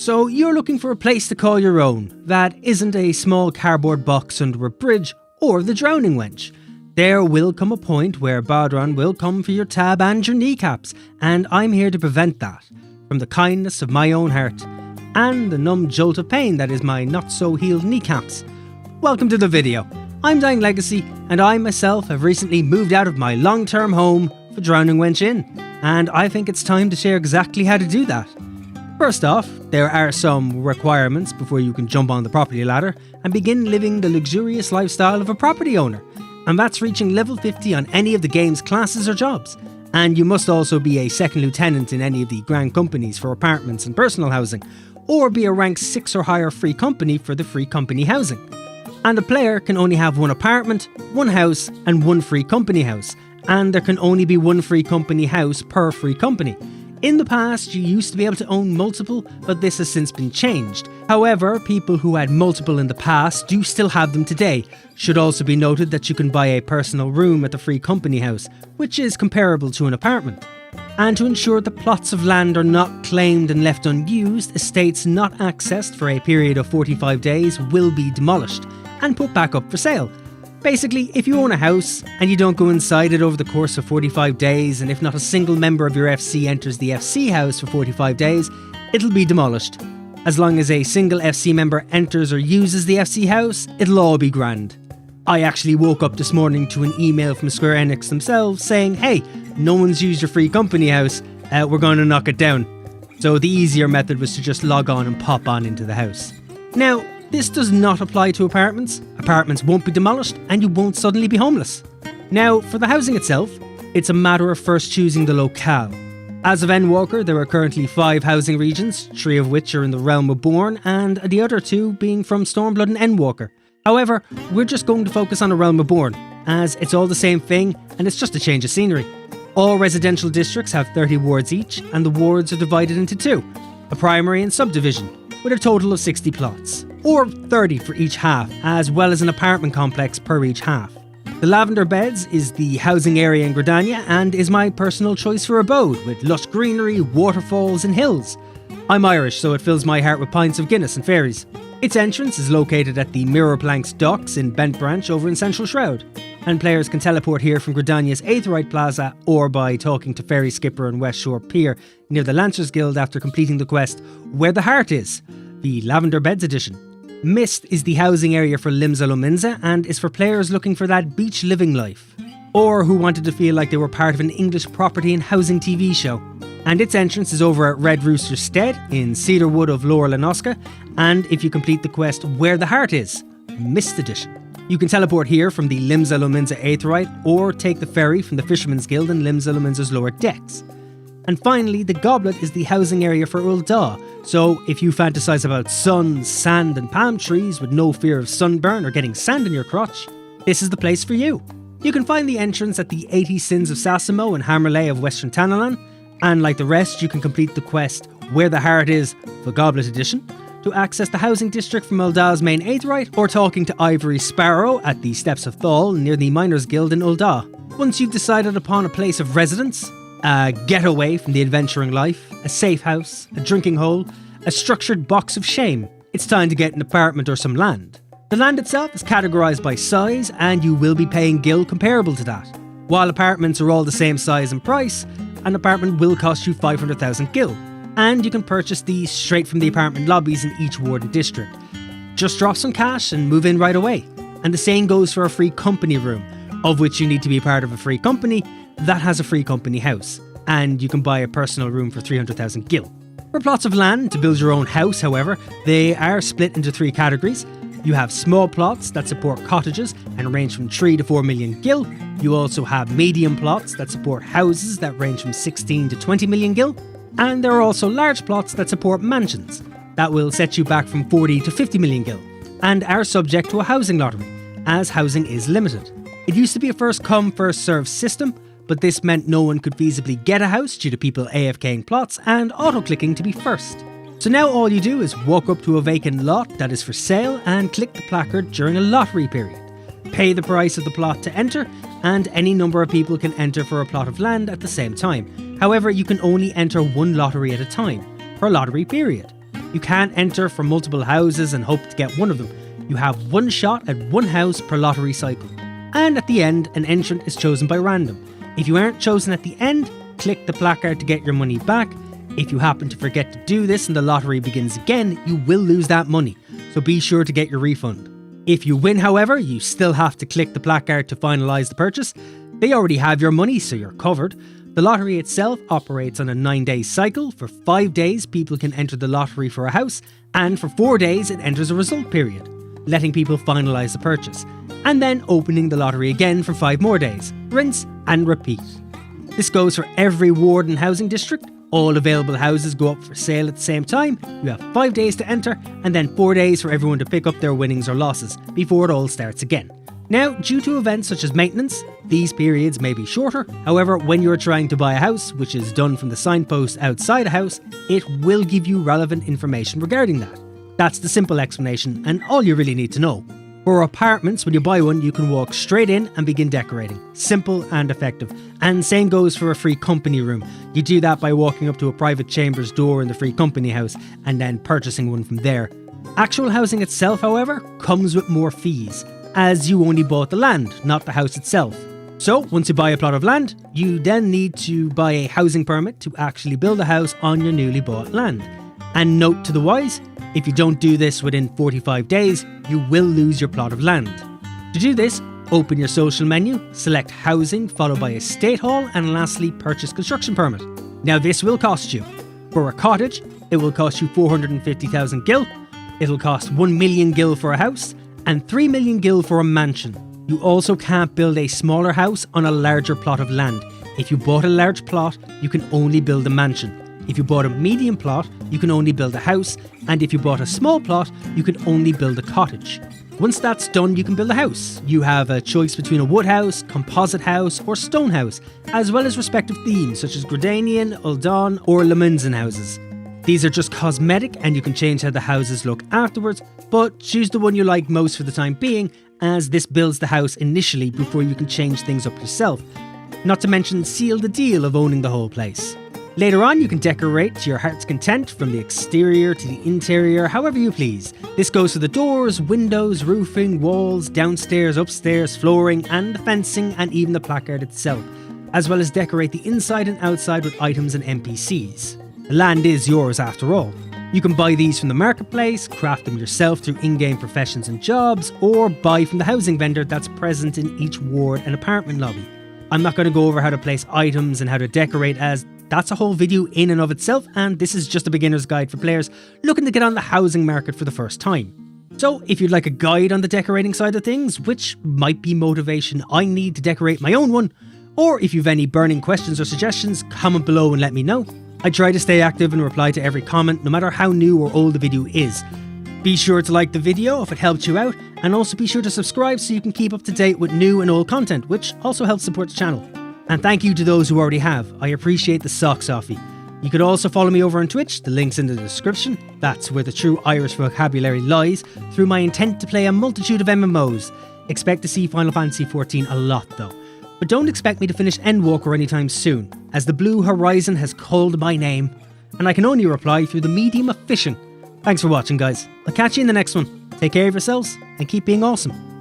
So you're looking for a place to call your own that isn't a small cardboard box under a bridge or the drowning wench. There will come a point where Badran will come for your tab and your kneecaps, and I'm here to prevent that, from the kindness of my own heart, and the numb jolt of pain that is my not-so-healed kneecaps. Welcome to the video. I'm Dying Legacy, and I myself have recently moved out of my long-term home for Drowning Wench Inn, and I think it's time to share exactly how to do that. First off, there are some requirements before you can jump on the property ladder and begin living the luxurious lifestyle of a property owner, and that's reaching level 50 on any of the game's classes or jobs. And you must also be a second lieutenant in any of the grand companies for apartments and personal housing, or be a rank 6 or higher free company for the free company housing. And the player can only have one apartment, one house and one free company house, and there can only be one free company house per free company. In the past, you used to be able to own multiple, but this has since been changed. However, people who had multiple in the past do still have them today. Should also be noted that you can buy a personal room at the free company house, which is comparable to an apartment. And to ensure that plots of land are not claimed and left unused, estates not accessed for a period of 45 days will be demolished and put back up for sale. Basically, if you own a house and you don't go inside it over the course of 45 days, and if not a single member of your FC enters the FC house for 45 days, it'll be demolished. As long as a single FC member enters or uses the FC house, it'll all be grand. I actually woke up this morning to an email from Square Enix themselves saying, hey, no one's used your free company house, we're going to knock it down. So the easier method was to just log on and pop on into the house. Now, this does not apply to apartments. Apartments won't be demolished and you won't suddenly be homeless. Now, for the housing itself, it's a matter of first choosing the locale. As of Endwalker, there are currently 5 housing regions, 3 of which are in the Realm of Born and the other 2 being from Stormblood and Endwalker. However, we're just going to focus on the Realm of Born, as it's all the same thing and it's just a change of scenery. All residential districts have 30 wards each, and the wards are divided into 2, a primary and subdivision, with a total of 60 plots, or 30 for each half, as well as an apartment complex per each half. The Lavender Beds is the housing area in Gridania and is my personal choice for abode, with lush greenery, waterfalls and hills. I'm Irish, so it fills my heart with pints of Guinness and fairies. Its entrance is located at the Mirrorplanks docks in Bent Branch over in Central Shroud, and players can teleport here from Gridania's Aetheryte Plaza or by talking to Ferry Skipper and West Shore Pier near the Lancers Guild after completing the quest Where the Heart Is, the Lavender Beds edition. Mist is the housing area for Limsa Lominsa and is for players looking for that beach living life, or who wanted to feel like they were part of an English property and housing TV show. And its entrance is over at Red Rooster Stead in Cedarwood of Lower Lenosca, and if you complete the quest Where the Heart Is, Mist edition. You can teleport here from the Limsa Lominsa Aetheryte or take the ferry from the Fisherman's Guild in Limsa Lominsa's lower decks. And finally, the Goblet is the housing area for Ul'dah, so if you fantasize about sun, sand and palm trees with no fear of sunburn or getting sand in your crotch, this is the place for you. You can find the entrance at the 80 Sins of Sasimo and Hammerley of Western Tanalan, and like the rest, you can complete the quest Where the Heart Is, the Goblet edition, to access the housing district from Ul'dah's main Aetheryte, or talking to Ivory Sparrow at the Steps of Thal near the Miners Guild in Ul'dah. Once you've decided upon a place of residence, a getaway from the adventuring life, a safe house, a drinking hole, a structured box of shame, it's time to get an apartment or some land. The land itself is categorised by size, and you will be paying gil comparable to that. While apartments are all the same size and price, an apartment will cost you 500,000 gil, and you can purchase these straight from the apartment lobbies in each ward and district. Just drop some cash and move in right away. And the same goes for a free company room, of which you need to be part of a free company that has a free company house, and you can buy a personal room for 300,000 gil. For plots of land to build your own house, however, they are split into 3 categories. You have small plots that support cottages and range from 3 to 4 million gil. You also have medium plots that support houses that range from 16 to 20 million gil. And there are also large plots that support mansions that will set you back from 40 to 50 million gil and are subject to a housing lottery, as housing is limited. It used to be a first come first served system, but this meant no one could feasibly get a house due to people AFKing plots and auto-clicking to be first. So now all you do is walk up to a vacant lot that is for sale and click the placard during a lottery period. Pay the price of the plot to enter, and any number of people can enter for a plot of land at the same time. However, you can only enter one lottery at a time, per lottery period. You can't enter for multiple houses and hope to get one of them. You have one shot at one house per lottery cycle. And at the end, an entrant is chosen by random. If you aren't chosen at the end, click the placard to get your money back. If you happen to forget to do this and the lottery begins again, you will lose that money, so be sure to get your refund. If you win, however, you still have to click the placard to finalise the purchase. They already have your money, so you're covered. The lottery itself operates on a 9-day cycle. For 5 days, people can enter the lottery for a house, and for 4 days, it enters a result period, letting people finalise the purchase, and then opening the lottery again for 5 more days. Rinse and repeat. This goes for every ward and housing district. All available houses go up for sale at the same time. You have 5 days to enter, and then 4 days for everyone to pick up their winnings or losses before it all starts again. Now, due to events such as maintenance, these periods may be shorter. However, when you're trying to buy a house, which is done from the signpost outside a house, it will give you relevant information regarding that. That's the simple explanation and all you really need to know. For apartments, when you buy one, you can walk straight in and begin decorating. Simple and effective. And same goes for a free company room. You do that by walking up to a private chamber's door in the free company house and then purchasing one from there. Actual housing itself, however, comes with more fees, as you only bought the land, not the house itself. So, once you buy a plot of land, you then need to buy a housing permit to actually build a house on your newly bought land. And note to the wise, if you don't do this within 45 days, you will lose your plot of land. To do this, open your social menu, select housing followed by estate hall, and lastly purchase construction permit. Now this will cost you. For a cottage, it will cost you 450,000 gil, it'll cost 1 million gil for a house, and 3 million gil for a mansion. You also can't build a smaller house on a larger plot of land. If you bought a large plot, you can only build a mansion. If you bought a medium plot, you can only build a house, and if you bought a small plot, you can only build a cottage. Once that's done, you can build a house. You have a choice between a wood house, composite house, or stone house, as well as respective themes such as Gradanian, Uldon, or Lemünzen houses. These are just cosmetic and you can change how the houses look afterwards, but choose the one you like most for the time being, as this builds the house initially before you can change things up yourself. Not to mention seal the deal of owning the whole place. Later on, you can decorate to your heart's content from the exterior to the interior, however you please. This goes for the doors, windows, roofing, walls, downstairs, upstairs, flooring, and the fencing, and even the placard itself, as well as decorate the inside and outside with items and NPCs. The land is yours after all. You can buy these from the marketplace, craft them yourself through in-game professions and jobs, or buy from the housing vendor that's present in each ward and apartment lobby. I'm not going to go over how to place items and how to decorate, as that's a whole video in and of itself, and this is just a beginner's guide for players looking to get on the housing market for the first time. So if you'd like a guide on the decorating side of things, which might be motivation I need to decorate my own one, or if you've any burning questions or suggestions, comment below and let me know. I try to stay active and reply to every comment, no matter how new or old the video is. Be sure to like the video if it helped you out, and also be sure to subscribe so you can keep up to date with new and old content, which also helps support the channel. And thank you to those who already have. I appreciate the socks off you. You could also follow me over on Twitch, the link's in the description. That's where the true Irish vocabulary lies, through my intent to play a multitude of MMOs. Expect to see Final Fantasy XIV a lot though. But don't expect me to finish Endwalker anytime soon, as the blue horizon has called my name, and I can only reply through the medium of fishing. Thanks for watching guys, I'll catch you in the next one. Take care of yourselves, and keep being awesome.